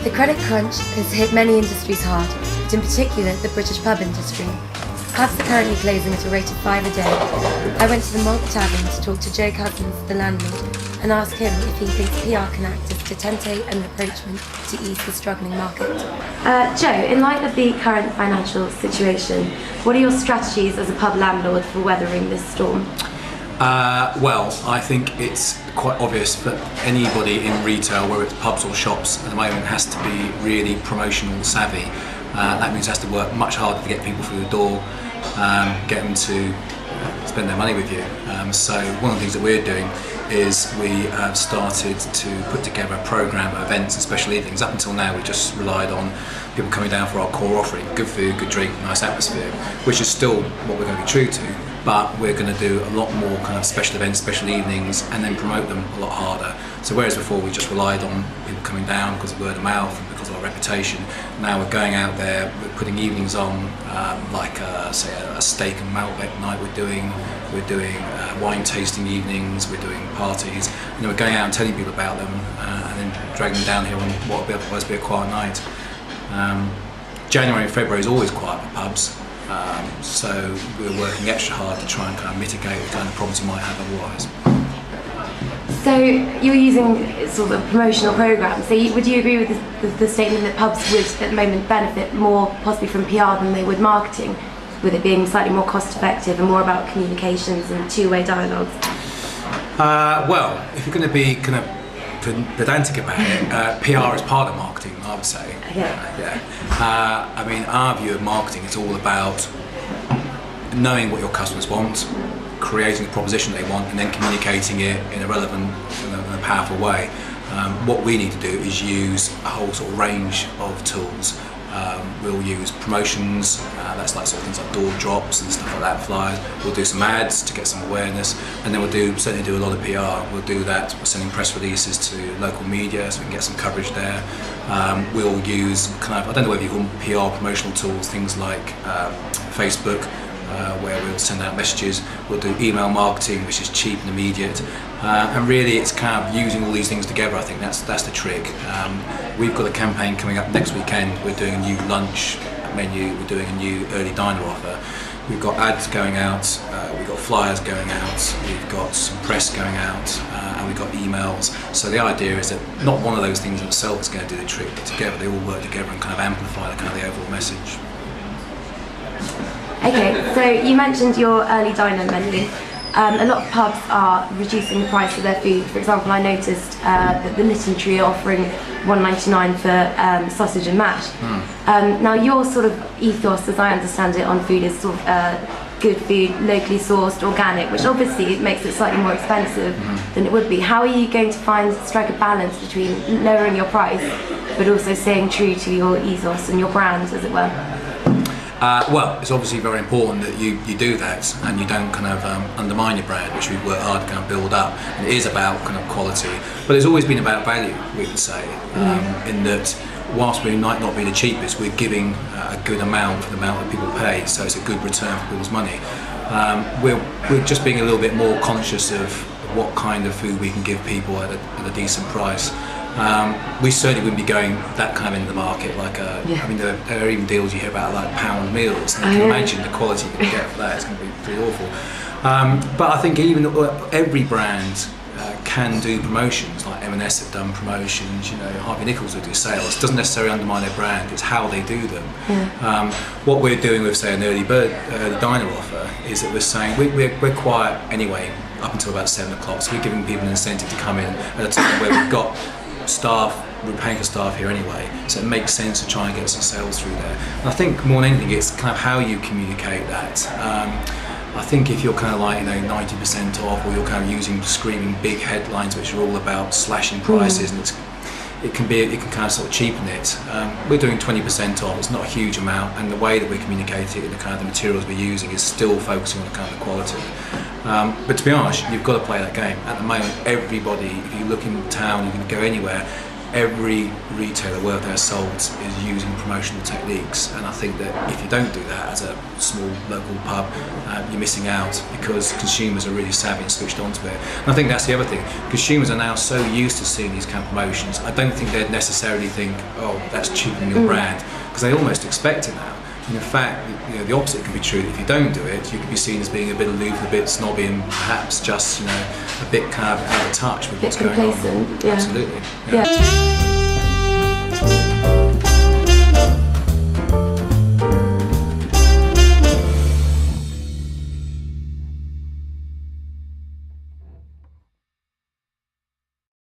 The credit crunch has hit many industries hard, but in particular the British pub industry. Pubs are currently closing at a rate of 5 a day. I went to the Malt Tavern to talk to Joe Cussens, the landlord, and ask him if he thinks PR can act as a temptation and approachment to ease the struggling market. Joe, in light of the current financial situation, what are your strategies as a pub landlord for weathering this storm? Well, I think it's quite obvious that anybody in retail, whether it's pubs or shops at the moment, has to be really promotional savvy. That means it has to work much harder to get people through the door, get them to spend their money with you. So one of the things that we're doing is we started to put together a programme of events and special evenings. Up until now we just relied on people coming down for our core offering, good food, good drink, nice atmosphere, which is still what we're going to be true to, but we're going to do a lot more kind of special events, special evenings, and then promote them a lot harder. So whereas before we just relied on people coming down because of word of mouth and because of our reputation, now we're going out there, we're putting evenings on, like say a steak and malbec night we're doing wine tasting evenings, we're doing parties, and then we're going out and telling people about them and then dragging them down here on what will otherwise be a quiet night. January and February is always quiet for pubs, so we're working extra hard to try and kind of mitigate the kind of problems you might have otherwise. So you're using sort of a promotional programme, so would you agree with the statement that pubs would at the moment benefit more possibly from PR than they would marketing, with it being slightly more cost effective and more about communications and two-way dialogues? Well, if you're going to be kind of pedantic about it, PR is part of marketing, I would say. Okay. I mean, our view of marketing is all about knowing what your customers want, creating the proposition they want, and then communicating it in a relevant and a powerful way. What we need to do is use a whole sort of range of tools. We'll use promotions, that's like sort of things like door drops and stuff like that, flyers. We'll do some ads to get some awareness, and then we'll certainly do a lot of PR. We'll do that by sending press releases to local media so we can get some coverage there. We'll use kind of, I don't know whether you call them PR promotional tools, things like Facebook, where we'll send out messages. We'll do email marketing, which is cheap and immediate, and really it's kind of using all these things together. I think that's the trick. We've got a campaign coming up next weekend. We're doing a new lunch menu, we're doing a new early diner offer. We've got ads going out, we've got flyers going out, we've got some press going out, and we've got emails. So the idea is that not one of those things in itself is going to do the trick, but together they all work together and kind of amplify the overall message. Okay, so you mentioned your early diner menu. A lot of pubs are reducing the price of their food. For example, I noticed that the Litton Tree are offering $1.99 for sausage and mash. Now your sort of ethos, as I understand it, on food is sort of good food, locally sourced, organic, which obviously makes it slightly more expensive than it would be. How are you going to strike a balance between lowering your price but also staying true to your ethos and your brand, as it were? Well, it's obviously very important that you do that and you don't kind of undermine your brand, which we've worked hard to kind of build up. And it is about kind of quality, but it's always been about value, we would say, in that whilst we might not be the cheapest, we're giving a good amount for the amount that people pay, so it's a good return for people's money. We're just being a little bit more conscious of what kind of food we can give people at a decent price. We certainly wouldn't be going that kind of into the market. Like, I mean, there are even deals you hear about like pound meals. And you can imagine the quality you can get for that. It's going to be pretty awful. But I think even every brand can do promotions. Like M&S have done promotions. You know, Harvey Nichols will do sales. It doesn't necessarily undermine their brand. It's how they do them. What we're doing with, say, an early diner offer is that we're saying we're quiet anyway up until about 7 o'clock. So we're giving people an incentive to come in at a time where we've got staff, we're paying for staff here anyway, so it makes sense to try and get some sales through there. And I think more than anything, it's kind of how you communicate that. I think if you're kind of like 90% off, or you're kind of using screaming big headlines which are all about slashing prices, and it can kind of sort of cheapen it. We're doing 20% off. It's not a huge amount, and the way that we communicate it and the kind of the materials we're using is still focusing on the kind of quality. But to be honest, you've got to play that game. At the moment, everybody, if you look in town, you can go anywhere, every retailer worth their salt is using promotional techniques, and I think that if you don't do that as a small local pub, you're missing out, because consumers are really savvy and switched onto it. And I think that's the other thing. Consumers are now so used to seeing these kind of promotions. I don't think they'd necessarily think, oh, that's cheapening your brand, because they almost expect it now. And in fact, the opposite can be true. If you don't do it, you can be seen as being a bit aloof, a bit snobby, and perhaps just a bit kind of out of touch with what's going on. Complacent, yeah. Absolutely. Yeah.